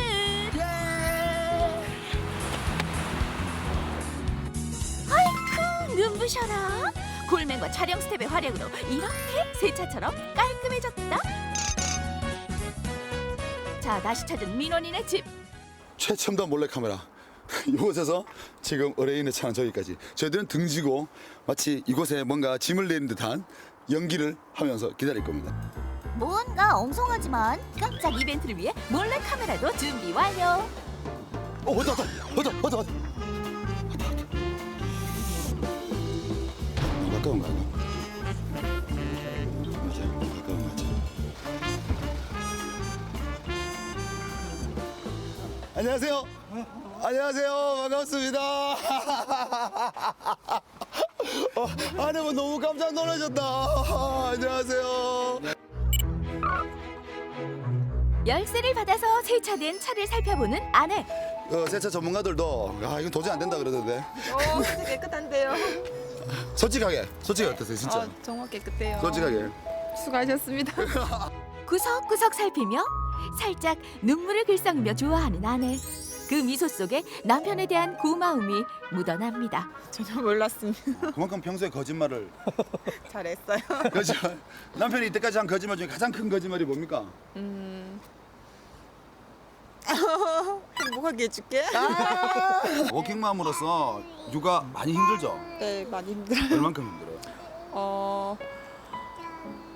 아이쿠 눈부셔라. 콜맨과 촬영 스텝의 활약으로 이렇게 세차처럼 깔끔해졌다. 자, 다시 찾은 민원인의 집. 최첨단 몰래카메라. 이곳에서 지금 의뢰인의 차는 저기까지. 저희들은 등지고 마치 이곳에 뭔가 짐을 내린 듯한 연기를 하면서 기다릴 겁니다. 뭔가 엉성하지만 깜짝 이벤트를 위해 몰래카메라도 준비 완료. 왔다. 가까운 거 아니야? 맞아, 가까운 거 맞아. 안녕하세요. 안녕하세요. 반갑습니다. 아내분 너무 깜짝 놀라셨다. 안녕하세요. 열쇠를 받아서 세차된 차를 살펴보는 아내. 세차 전문가들도 이건 도저히 안 된다 그러던데. 진짜 깨끗한데요. 솔직하게 어떠세요, 진짜? 정말 깨끗해요. 솔직하게. 수고하셨습니다. 구석구석 살피며 살짝 눈물을 글썽이며 좋아하는 아내. 그 미소 속에 남편에 대한 고마움이 묻어납니다. 전혀 몰랐습니다. 그만큼 평소에 거짓말을 잘했어요. 그렇죠. 남편이 이때까지 한 거짓말 중에 가장 큰 거짓말이 뭡니까? 행복하게 해줄게. 워킹맘으로서 육아 많이 힘들죠? 네, 많이 힘들어요. 얼만큼 힘들어요?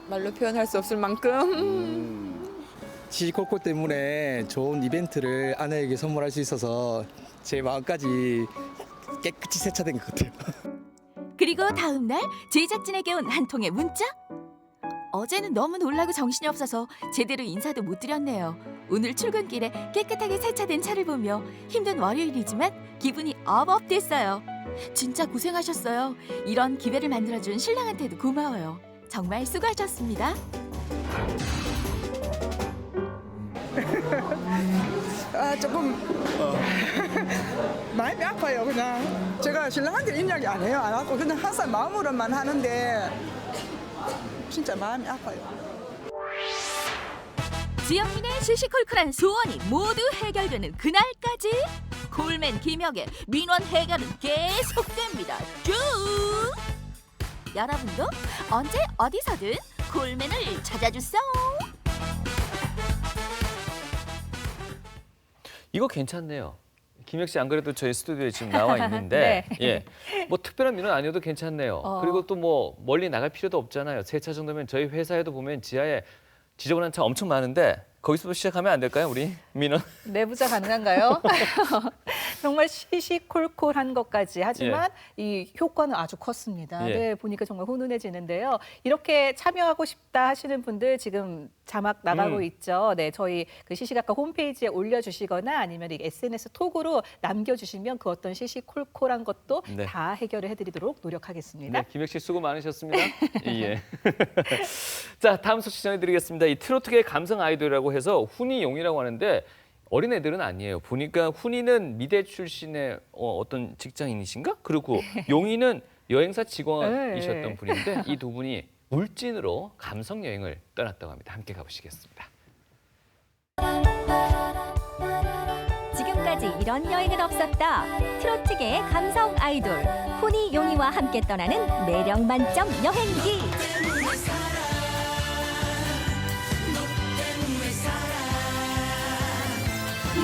말로 표현할 수 없을 만큼. 시시콜콜 때문에 좋은 이벤트를 아내에게 선물할 수 있어서 제 마음까지 깨끗이 세차된 것 같아요. 그리고 다음 날 제작진에게 온 한 통의 문자. 어제는 너무 놀라고 정신이 없어서 제대로 인사도 못 드렸네요. 오늘 출근길에 깨끗하게 세차된 차를 보며 힘든 월요일이지만 기분이 업업 됐어요. 진짜 고생하셨어요. 이런 기회를 만들어준 신랑한테도 고마워요. 정말 수고하셨습니다. 조금 마음이 아파요. 그냥 제가 신랑한테 이야기 안 해요. 안 하고 그냥 항상 마음으로만 하는데 진짜 마음이 아파요. 지영민의 시시콜콜한 소원이 모두 해결되는 그날까지 콜맨 김혁의 민원 해결은 계속됩니다. 쭉! 여러분도 언제 어디서든 콜맨을 찾아주세요. 이거 괜찮네요. 김혁 씨 안 그래도 저희 스튜디오에 지금 나와 있는데 네. 예, 뭐 특별한 민원 아니어도 괜찮네요. 그리고 또 뭐 멀리 나갈 필요도 없잖아요. 세차 정도면 저희 회사에도 보면 지하에 지저분한 차 엄청 많은데 거기서부터 시작하면 안 될까요, 우리 민원? 내부자 가능한가요? 정말 시시콜콜한 것까지 하지만 이 효과는 아주 컸습니다. 예. 네, 보니까 정말 훈훈해지는데요. 이렇게 참여하고 싶다 하시는 분들 지금 자막 나가고 있죠. 네, 저희 그 시시각각 홈페이지에 올려주시거나 아니면 이 SNS 톡으로 남겨주시면 그 어떤 시시콜콜한 것도 네. 다 해결을 해드리도록 노력하겠습니다. 네, 김혁 씨 수고 많으셨습니다. 예. 자, 다음 소식 전해드리겠습니다. 이 트로트계 감성 아이돌이라고 해서 훈이용이라고 하는데 어린애들은 아니에요. 보니까 훈이는 미대 출신의 어떤 직장인이신가? 그리고 용이는 여행사 직원이셨던 네. 분인데 이 두 분이 울진으로 감성 여행을 떠났다고 합니다. 함께 가보시겠습니다. 지금까지 이런 여행은 없었다. 트로트계의 감성 아이돌 훈이 용이와 함께 떠나는 매력 만점 여행기.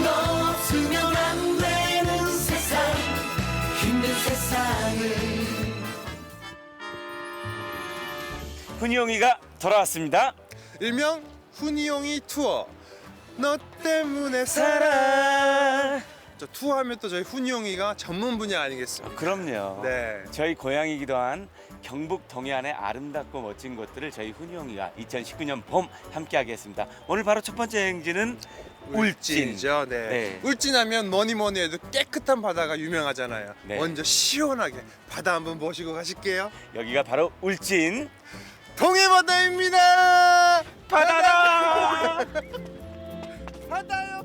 너 없으면 안 되는 세상, 힘든 세상을. 훈이용이가 돌아왔습니다. 일명 훈이용이 투어. 너 때문에 살아. 저 투어하면 또 저희 훈이용이가 전문 분야 아니겠습니까? 그럼요. 네. 저희 고향이기도 한 경북 동해안의 아름답고 멋진 곳들을 저희 훈이용이가 2019년 봄 함께하게 했습니다. 오늘 바로 첫 번째 여행지는 울진. 울진이죠. 네. 울진하면 뭐니 해도 깨끗한 바다가 유명하잖아요. 네. 먼저 시원하게 바다 한번 모시고 가실게요. 여기가 바로 울진 동해바다입니다. 바다다. 바다요.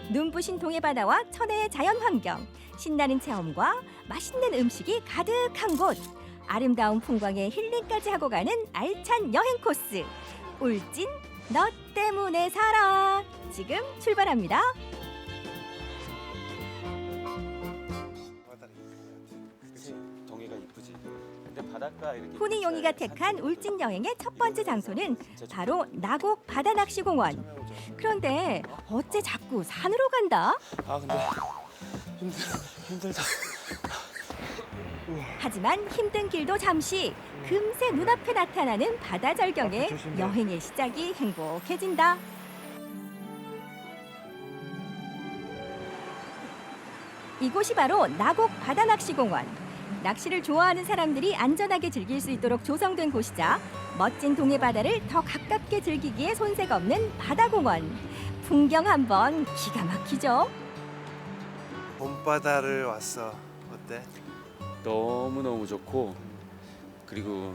눈부신 동해바다와 천혜의 자연환경, 신나는 체험과 맛있는 음식이 가득한 곳, 아름다운 풍광에 힐링까지 하고 가는 알찬 여행 코스. 울진 너 때문에 살아. 지금 출발합니다. 동해가 이쁘지. 근데 바닷가 이렇게 훈이 용이가 택한 울진 여행의 첫 번째 장소는 바로 나곡 바다낚시공원. 그런데 어째 자꾸 산으로 간다? 아 근데 힘들다. 하지만 힘든 길도 잠시, 금세 눈앞에 나타나는 바다 절경에 여행의 시작이 행복해진다. 이곳이 바로 나곡 바다낚시공원. 낚시를 좋아하는 사람들이 안전하게 즐길 수 있도록 조성된 곳이자 멋진 동해바다를 더 가깝게 즐기기에 손색 없는 바다공원. 풍경 한번 기가 막히죠? 봄바다를 왔어. 어때? 너무너무 좋고 그리고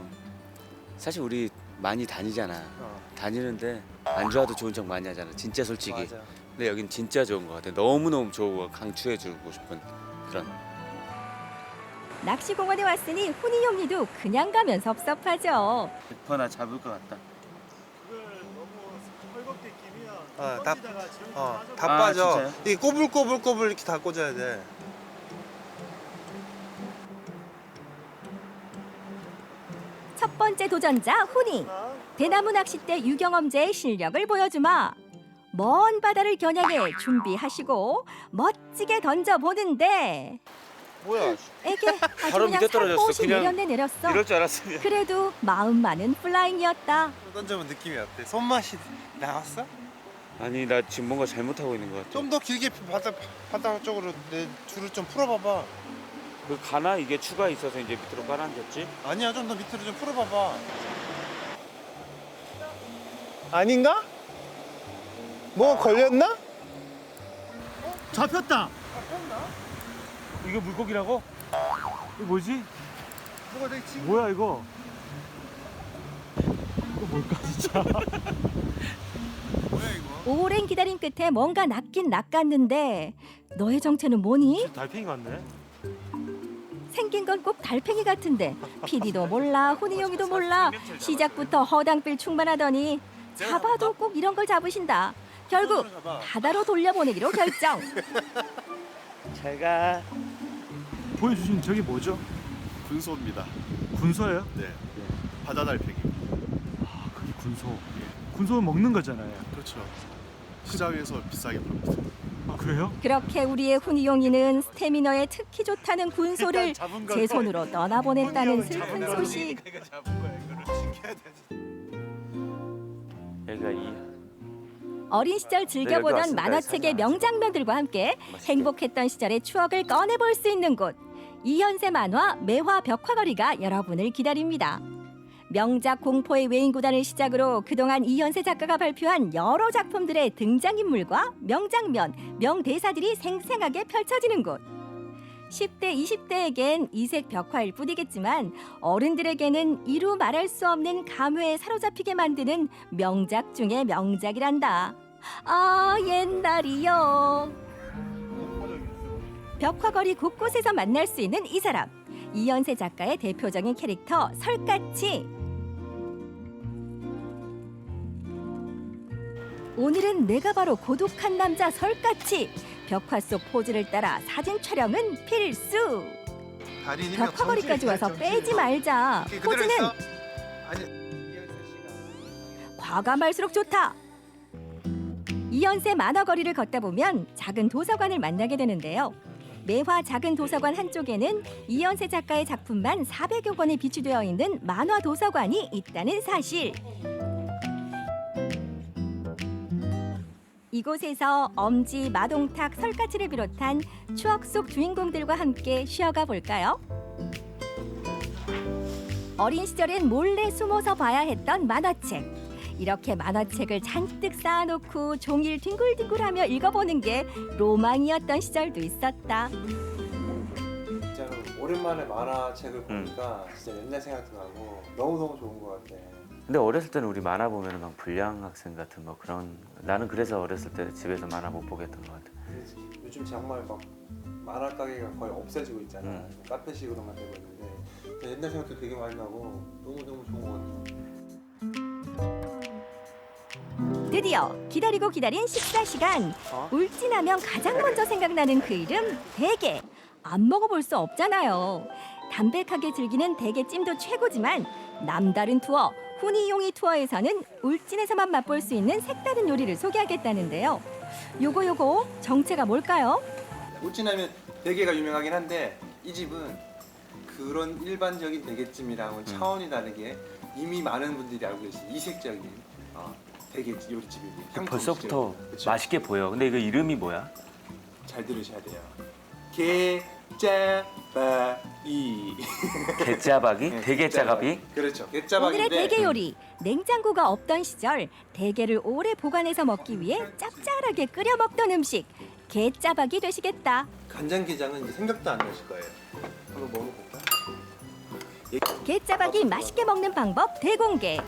사실 우리 많이 다니잖아. 다니는데 안 좋아도 좋은 척 많이 하잖아. 진짜 솔직히. 맞아. 근데 여긴 진짜 좋은 것 같아. 너무너무 좋고 강추해주고 싶은 그런. 낚시공원에 왔으니 훈이 용이도 그냥 가면 섭섭하죠. 100%나 잡을 것 같다. 그걸 너무 헐겁게 끼면 다 아, 빠져. 진짜요? 이게 꼬불꼬불꼬불 이렇게 다 꽂아야 돼. 첫 번째 도전자 훈이. 대나무 낚싯대 유경험제의 실력을 보여주마. 먼 바다를 겨냥해 준비하시고 멋지게 던져보는데 뭐야? 에게 아주 바로 그냥 밑에 떨어졌어. 살포시 그냥 내렸네. 이럴 줄 알았으면. 그래도 마음만은 플라잉이었다. 던져본 느낌이 어때? 손맛이 나왔어? 아니 나 지금 뭔가 잘못하고 있는 것 같아. 좀 더 길게 바다 쪽으로 내 줄을 좀 풀어봐봐. 그 가나 이게 추가 있어서 이제 밑으로 깔아앉았지? 아니야, 좀 더 밑으로 좀 풀어봐봐. 아닌가? 뭐 걸렸나? 잡혔다. 이거 물고기라고? 이거 뭐지? 뭐가 내 친구? 뭐야 이거? 이거 뭘까 진짜? 오랜 기다림 끝에 뭔가 낚긴 낚았는데 너의 정체는 뭐니? 달팽이 같네. 생긴 건 꼭 달팽이 같은데 PD도 몰라 훈이용이도 몰라 시작부터 허당필 충만하더니 잡아도 꼭 이런 걸 잡으신다. 결국 바다로 돌려보내기로 결정. 잘 가. 보여주신 저게 뭐죠? 군소입니다. 군소예요? 네. 바다 달팽이. 아, 그게 군소. 군소는 먹는 거잖아요. 그렇죠. 시장에서 비싸게 팔립니다. 아, 그래요? 그렇게 우리의 훈이용이는 스태미너에 특히 좋다는 군소를 제 손으로 떠나보냈다는 슬픈 소식. 얘가 이 어린 시절 즐겨보던 만화책의 명장면들과 함께 행복했던 시절의 추억을 꺼내볼 수 있는 곳. 이현세 만화 매화 벽화거리가 여러분을 기다립니다. 명작 공포의 외인구단을 시작으로 그동안 이현세 작가가 발표한 여러 작품들의 등장인물과 명장면, 명대사들이 생생하게 펼쳐지는 곳. 10대, 20대에겐 이색 벽화일 뿐이겠지만 어른들에게는 이루 말할 수 없는 감회에 사로잡히게 만드는 명작 중의 명작이란다. 아, 옛날이요. 벽화거리 곳곳에서 만날 수 있는 이 사람. 이현세 작가의 대표적인 캐릭터 설까치. 오늘은 내가 바로 고독한 남자 설까치. 벽화 속 포즈를 따라 사진 촬영은 필수. 벽화거리까지 와서 빼지 말자. 포즈는 과감할수록 좋다. 이현세 만화거리를 걷다 보면 작은 도서관을 만나게 되는데요. 매화 작은 도서관 한쪽에는 이현세 작가의 작품만 400여 권이 비치되어 있는 만화 도서관이 있다는 사실. 이곳에서 엄지, 마동탁, 설까치를 비롯한 추억 속 주인공들과 함께 쉬어가 볼까요? 어린 시절엔 몰래 숨어서 봐야 했던 만화책. 이렇게 만화책을 잔뜩 쌓아놓고 종일 뒹굴뒹굴하며 읽어보는 게 로망이었던 시절도 있었다. 진짜로 오랜만에 만화책을 보니까 진짜 옛날 생각도 나고 너무너무 좋은 것 같아. 근데 어렸을 때는 우리 만화 보면은 막 불량 학생 같은 뭐 그런 나는 그래서 어렸을 때 집에서 만화 못 보겠던 것 같아. 요즘 정말 막 만화 가게가 거의 없어지고 있잖아. 카페식으로만 되고 있는데 옛날 생각도 되게 많이 나고 너무너무 좋은 것 같아. 드디어 기다리고 기다린 식사 시간. 울진하면 가장 먼저 생각나는 그 이름 대게. 안 먹어볼 수 없잖아요. 담백하게 즐기는 대게찜도 최고지만 남다른 투어 훈이용이 투어에서는 울진에서만 맛볼 수 있는 색다른 요리를 소개하겠다는데요. 요거 정체가 뭘까요? 울진하면 대게가 유명하긴 한데 이 집은 그런 일반적인 대게찜이랑은 차원이 다르게 이미 많은 분들이 알고 계신 이색적인 대게 요리집이고 벌써부터 맛있게 보여. 근데 이거 이름이 뭐야? 잘 들으셔야 돼요. 게짜바기. 게짜박이? 네, 대게짜갑이? 그렇죠. 게짜박인데 오늘의 대게 요리. 냉장고가 없던 시절 대게를 오래 보관해서 먹기 위해 짭짤하게 끓여 먹던 음식. 게짜박이 되시겠다. 간장게장은 이제 생각도 안 나실 거예요. 한번 먹어볼까? 게짜박이 맛있게 먹는 방법 대공개.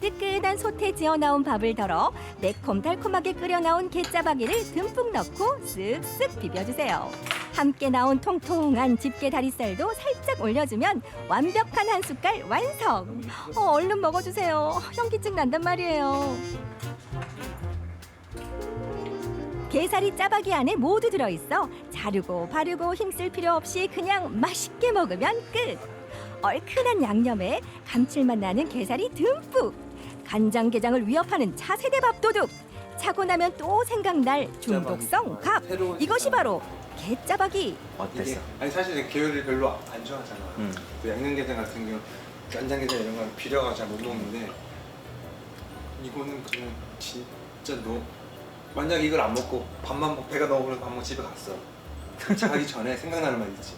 뜨끈한 솥에 지어 나온 밥을 덜어 매콤달콤하게 끓여 나온 게짜박이를 듬뿍 넣고 쓱쓱 비벼주세요. 함께 나온 통통한 집게 다리살도 살짝 올려주면 완벽한 한 숟갈 완성. 얼른 먹어주세요. 현기증 난단 말이에요. 게살이 짜박이 안에 모두 들어있어 자르고 바르고 힘쓸 필요 없이 그냥 맛있게 먹으면 끝. 얼큰한 양념에 감칠맛 나는 게살이 듬뿍. 간장게장을 위협하는 차세대 밥도둑. 차고 나면 또 생각날 중독성 각. 이것이 바로 게짜박이. 이게, 아니 사실 계열을 별로 안 좋아하잖아. 그 양념게장 같은 경우 간장게장 이런 건 비려가 잘 못 먹는데 이거는 그냥 진짜 만약 이걸 안 먹고 밥만 먹고 배가 너무 고파서 밥 먹고 집에 갔어. 자기 전에 생각나는 맛 있지.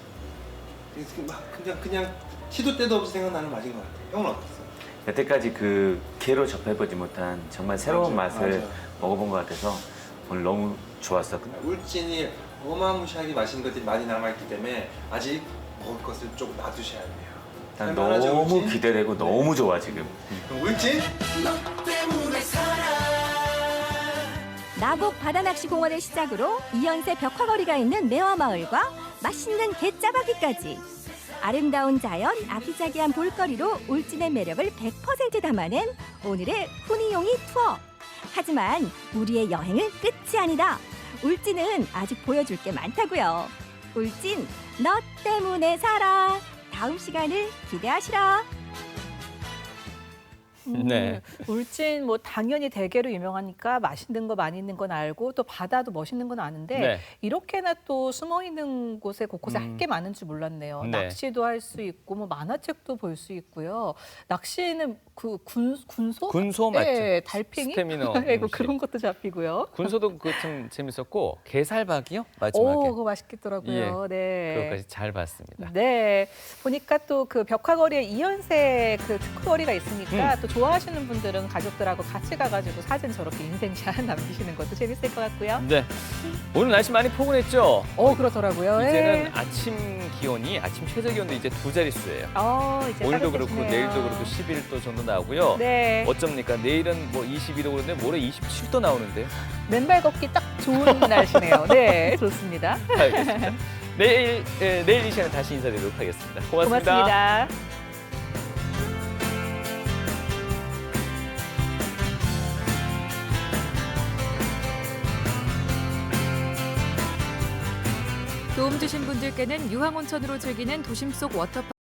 막 그냥 시도 때도 없이 생각나는 맛인 것 같아. 형은 어땠어? 여태까지 그 게로 접해보지 못한 정말 새로운 맞아, 맛을 맞아. 먹어본 것 같아서 오늘 너무 좋았어. 울진이 어마무시하게 맛있는 것들이 많이 남아있기 때문에 아직 먹을 것을 좀 놔두셔야 돼요. 난 할만하죠, 너무 울진? 기대되고 너무 좋아 지금. 그럼 울진? 너 때문에 살아. 나곡 바다낚시공원을 시작으로 이연세 벽화거리가 있는 매화마을과 맛있는 게짜박이까지 아름다운 자연, 아기자기한 볼거리로 울진의 매력을 100% 담아낸 오늘의 훈이용이 투어. 하지만 우리의 여행은 끝이 아니다. 울진은 아직 보여줄 게 많다고요. 울진, 너 때문에 살아. 다음 시간을 기대하시라. 네. 울진 뭐 당연히 대게로 유명하니까 맛있는 거 많이 있는 건 알고 또 바다도 멋있는 건 아는데 네. 이렇게나 또 숨어 있는 곳에 곳곳에 할 게 많은 줄 몰랐네요. 네. 낚시도 할 수 있고 뭐 만화책도 볼 수 있고요. 낚시는 그 군소? 군소 맞죠? 네, 달팽이? 스태미너 네, 음식. 그런 것도 잡히고요. 군소도 그 참 재밌었고 게살박이요 마지막에. 오, 그거 맛있겠더라고요. 네. 그것까지 잘 봤습니다. 네, 보니까 또 그 벽화거리에 이연세 그 특허거리가 있으니까 또 좋아하시는 분들은 가족들하고 같이 가가지고 사진 저렇게 인생샷 남기시는 것도 재밌을 것 같고요. 네. 오늘 날씨 많이 포근했죠? 그렇더라고요. 이제는 네. 아침 최저 기온도 이제 2자릿수예요. 이제 오늘도 그렇고 따뜻해지네요. 내일도 그렇고 11도 정도 나오고요. 네. 어쩝니까? 내일은 뭐 22도 그런데 모레 27도 나오는데요. 맨발 걷기 딱 좋은 날씨네요. 네, 좋습니다. 알겠습니다. 내일 이 시간에 다시 인사드리도록 하겠습니다. 고맙습니다. 고맙습니다. 도움 주신 분들께는 유황온천으로 즐기는 도심 속 워터파크